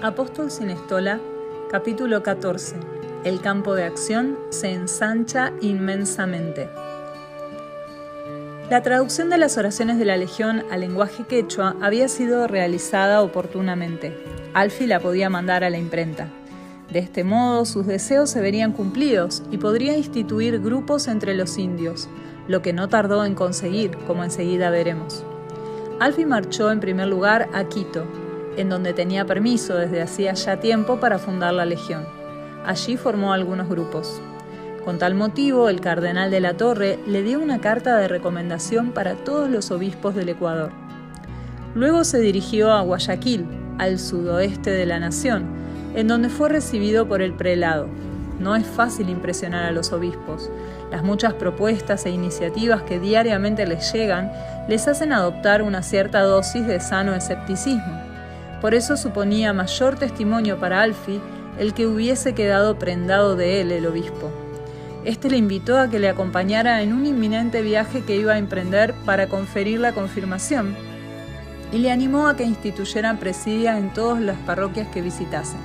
Apóstol sin estola, capítulo 14. El campo de acción se ensancha inmensamente. La traducción de las oraciones de la Legión al lenguaje quechua había sido realizada oportunamente. Alfie la podía mandar a la imprenta. De este modo, sus deseos se verían cumplidos y podría instituir grupos entre los indios, lo que no tardó en conseguir, como enseguida veremos. Alfie marchó en primer lugar a Quito, en donde tenía permiso desde hacía ya tiempo para fundar la Legión. Allí formó algunos grupos. Con tal motivo, el cardenal de la Torre le dio una carta de recomendación para todos los obispos del Ecuador. Luego se dirigió a Guayaquil, al sudoeste de la nación, en donde fue recibido por el prelado. No es fácil impresionar a los obispos. Las muchas propuestas e iniciativas que diariamente les llegan les hacen adoptar una cierta dosis de sano escepticismo. Por eso suponía mayor testimonio para Alfie el que hubiese quedado prendado de él el obispo. Este le invitó a que le acompañara en un inminente viaje que iba a emprender para conferir la confirmación y le animó a que instituyeran presidia en todas las parroquias que visitasen.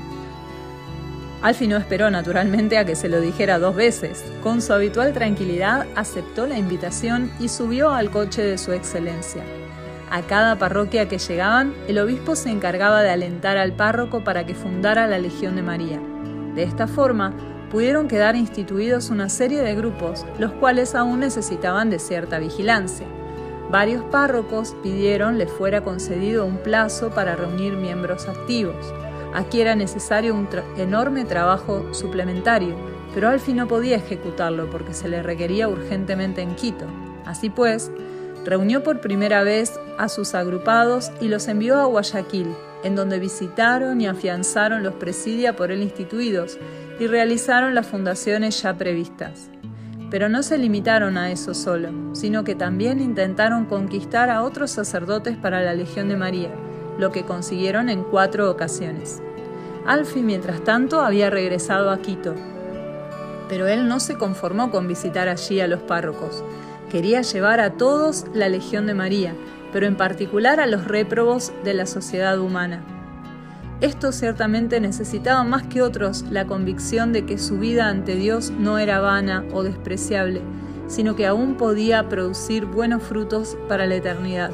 Alfie no esperó naturalmente a que se lo dijera 2 veces. Con su habitual tranquilidad aceptó la invitación y subió al coche de su excelencia. A cada parroquia que llegaban, el obispo se encargaba de alentar al párroco para que fundara la Legión de María. De esta forma, pudieron quedar instituidos una serie de grupos, los cuales aún necesitaban de cierta vigilancia. Varios párrocos pidieron les fuera concedido un plazo para reunir miembros activos. Aquí era necesario un enorme trabajo suplementario, pero Alfie no podía ejecutarlo porque se le requería urgentemente en Quito. Así pues, reunió por primera vez a sus agrupados y los envió a Guayaquil, en donde visitaron y afianzaron los presidia por él instituidos y realizaron las fundaciones ya previstas. Pero no se limitaron a eso solo, sino que también intentaron conquistar a otros sacerdotes para la Legión de María, lo que consiguieron en 4 ocasiones. Alfie, mientras tanto, había regresado a Quito, pero él no se conformó con visitar allí a los párrocos. Quería llevar a todos la Legión de María, pero en particular a los réprobos de la sociedad humana. Estos ciertamente necesitaban más que otros la convicción de que su vida ante Dios no era vana o despreciable, sino que aún podía producir buenos frutos para la eternidad.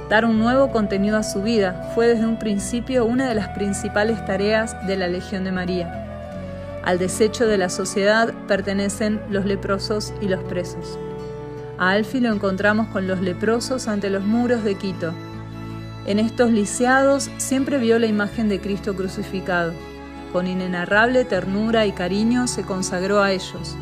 Dar un nuevo contenido a su vida fue desde un principio una de las principales tareas de la Legión de María. Al desecho de la sociedad pertenecen los leprosos y los presos. A Alfie lo encontramos con los leprosos ante los muros de Quito. En estos lisiados siempre vio la imagen de Cristo crucificado. Con inenarrable ternura y cariño se consagró a ellos.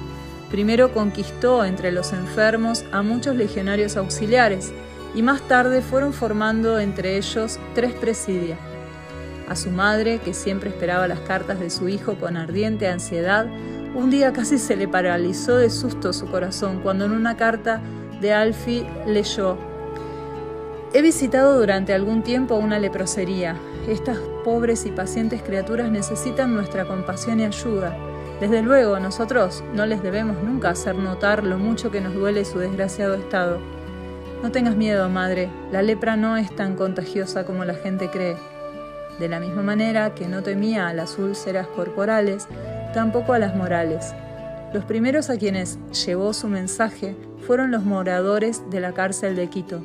Primero conquistó entre los enfermos a muchos legionarios auxiliares y más tarde fueron formando entre ellos 3 presidia. A su madre, que siempre esperaba las cartas de su hijo con ardiente ansiedad, un día casi se le paralizó de susto su corazón cuando en una carta de Alfie leyó: «He visitado durante algún tiempo una leprosería. Estas pobres y pacientes criaturas necesitan nuestra compasión y ayuda. Desde luego, nosotros no les debemos nunca hacer notar lo mucho que nos duele su desgraciado estado. No tengas miedo, madre, la lepra no es tan contagiosa como la gente cree». De la misma manera que no temía a las úlceras corporales, tampoco a las morales. Los primeros a quienes llevó su mensaje fueron los moradores de la cárcel de Quito.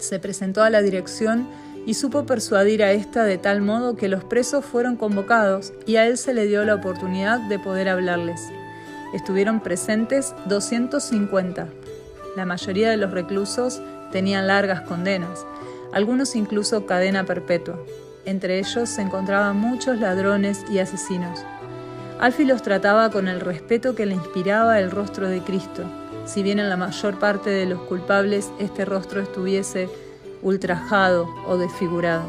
Se presentó a la dirección y supo persuadir a esta de tal modo que los presos fueron convocados y a él se le dio la oportunidad de poder hablarles. Estuvieron presentes 250. La mayoría de los reclusos tenían largas condenas, algunos incluso cadena perpetua. Entre ellos se encontraban muchos ladrones y asesinos. Alfie los trataba con el respeto que le inspiraba el rostro de Cristo, si bien en la mayor parte de los culpables este rostro estuviese ultrajado o desfigurado.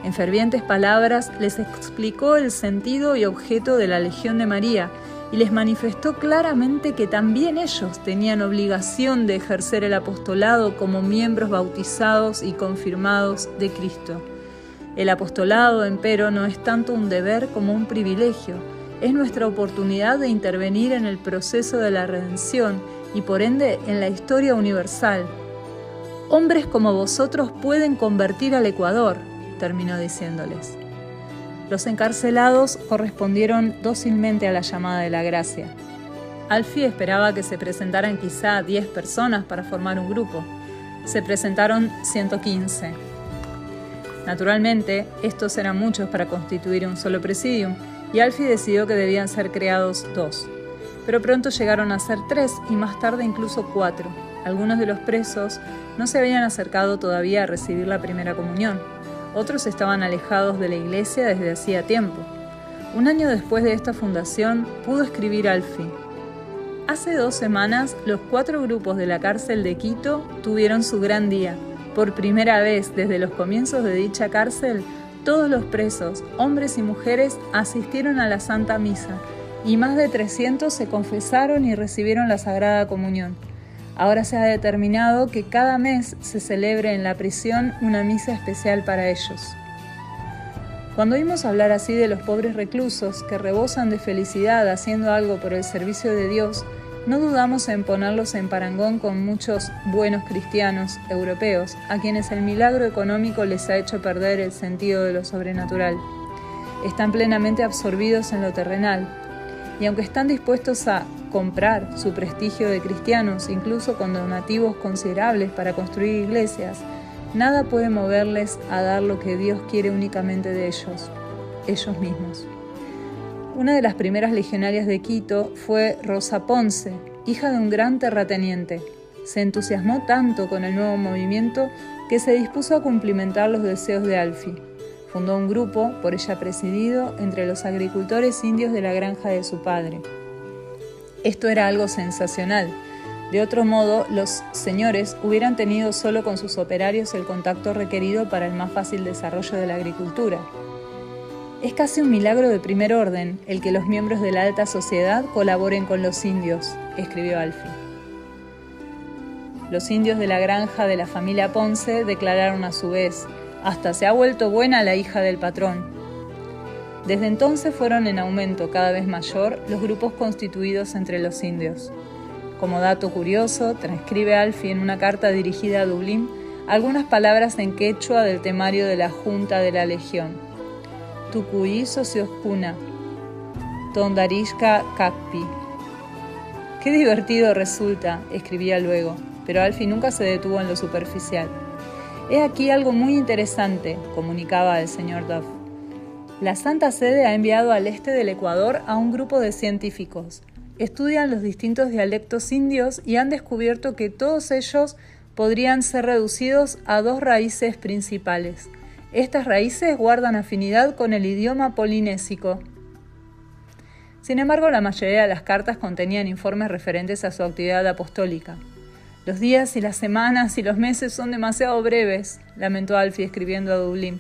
En fervientes palabras les explicó el sentido y objeto de la Legión de María y les manifestó claramente que también ellos tenían obligación de ejercer el apostolado como miembros bautizados y confirmados de Cristo. El apostolado, empero, no es tanto un deber como un privilegio. Es nuestra oportunidad de intervenir en el proceso de la redención y por ende en la historia universal. Hombres como vosotros pueden convertir al Ecuador, terminó diciéndoles. Los encarcelados correspondieron dócilmente a la llamada de la gracia. Alfie esperaba que se presentaran quizá 10 personas para formar un grupo. Se presentaron 115. Naturalmente, estos eran muchos para constituir un solo presidium, y Alfie decidió que debían ser creados 2. Pero pronto llegaron a ser 3 y más tarde incluso 4. Algunos de los presos no se habían acercado todavía a recibir la primera comunión. Otros estaban alejados de la iglesia desde hacía tiempo. Un año después de esta fundación, pudo escribir Alfie: hace 2 semanas, los 4 grupos de la cárcel de Quito tuvieron su gran día. Por primera vez desde los comienzos de dicha cárcel, todos los presos, hombres y mujeres, asistieron a la Santa Misa, y más de 300 se confesaron y recibieron la Sagrada Comunión. Ahora se ha determinado que cada mes se celebre en la prisión una misa especial para ellos. Cuando oímos hablar así de los pobres reclusos que rebosan de felicidad haciendo algo por el servicio de Dios, no dudamos en ponerlos en parangón con muchos buenos cristianos europeos, a quienes el milagro económico les ha hecho perder el sentido de lo sobrenatural. Están plenamente absorbidos en lo terrenal, y aunque están dispuestos a comprar su prestigio de cristianos, incluso con donativos considerables para construir iglesias, nada puede moverles a dar lo que Dios quiere únicamente de ellos mismos. Una de las primeras legionarias de Quito fue Rosa Ponce, hija de un gran terrateniente. Se entusiasmó tanto con el nuevo movimiento que se dispuso a cumplimentar los deseos de Alfie. Fundó un grupo, por ella presidido, entre los agricultores indios de la granja de su padre. Esto era algo sensacional. De otro modo, los señores hubieran tenido solo con sus operarios el contacto requerido para el más fácil desarrollo de la agricultura. Es casi un milagro de primer orden el que los miembros de la alta sociedad colaboren con los indios, escribió Alfie. Los indios de la granja de la familia Ponce declararon a su vez: hasta se ha vuelto buena la hija del patrón. Desde entonces fueron en aumento cada vez mayor los grupos constituidos entre los indios. Como dato curioso, transcribe Alfie en una carta dirigida a Dublín algunas palabras en quechua del temario de la Junta de la Legión. Tucuí socioscuna, tondarishka cacpi. Qué divertido resulta, escribía luego, pero Alfie nunca se detuvo en lo superficial. He aquí algo muy interesante, comunicaba el señor Duff. La Santa Sede ha enviado al este del Ecuador a un grupo de científicos. Estudian los distintos dialectos indios y han descubierto que todos ellos podrían ser reducidos a 2 raíces principales. Estas raíces guardan afinidad con el idioma polinésico. Sin embargo, la mayoría de las cartas contenían informes referentes a su actividad apostólica. Los días y las semanas y los meses son demasiado breves, lamentó Alfie escribiendo a Dublín.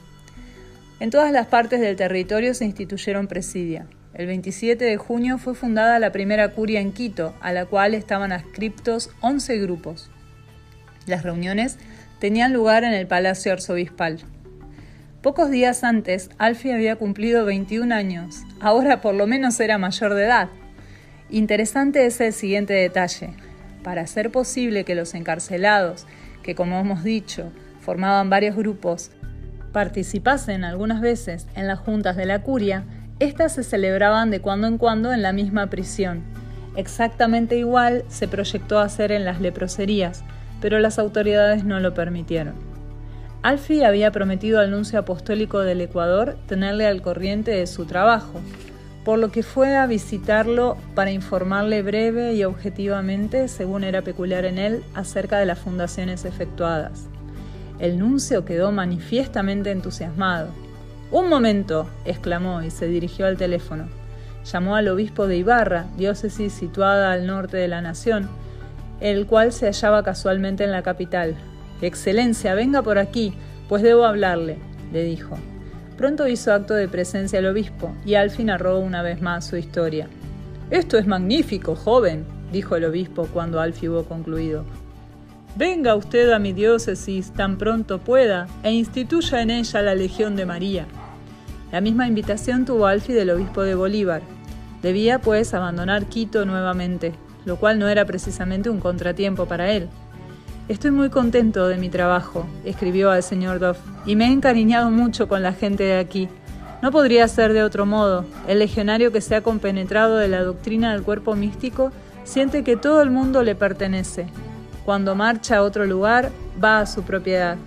En todas las partes del territorio se instituyeron presidia. El 27 de junio fue fundada la primera curia en Quito, a la cual estaban adscriptos 11 grupos. Las reuniones tenían lugar en el Palacio Arzobispal. Pocos días antes, Alfie había cumplido 21 años. Ahora por lo menos era mayor de edad. Interesante es el siguiente detalle. Para hacer posible que los encarcelados, que como hemos dicho, formaban varios grupos, participasen algunas veces en las juntas de la curia, estas se celebraban de cuando en cuando en la misma prisión. Exactamente igual se proyectó hacer en las leproserías, pero las autoridades no lo permitieron. Alfie había prometido al nuncio apostólico del Ecuador tenerle al corriente de su trabajo, por lo que fue a visitarlo para informarle breve y objetivamente, según era peculiar en él, acerca de las fundaciones efectuadas. El nuncio quedó manifiestamente entusiasmado. «¡Un momento!», exclamó y se dirigió al teléfono. Llamó al obispo de Ibarra, diócesis situada al norte de la nación, el cual se hallaba casualmente en la capital. «Excelencia, venga por aquí, pues debo hablarle», le dijo. Pronto hizo acto de presencia el obispo y Alfie narró una vez más su historia. «Esto es magnífico, joven», dijo el obispo cuando Alfie hubo concluido. «Venga usted a mi diócesis tan pronto pueda e instituya en ella la Legión de María». La misma invitación tuvo Alfie del obispo de Bolívar. Debía, pues, abandonar Quito nuevamente, lo cual no era precisamente un contratiempo para él. «Estoy muy contento de mi trabajo», escribió al señor Duff, «y me he encariñado mucho con la gente de aquí. No podría ser de otro modo. El legionario que se ha compenetrado de la doctrina del cuerpo místico siente que todo el mundo le pertenece. Cuando marcha a otro lugar, va a su propiedad.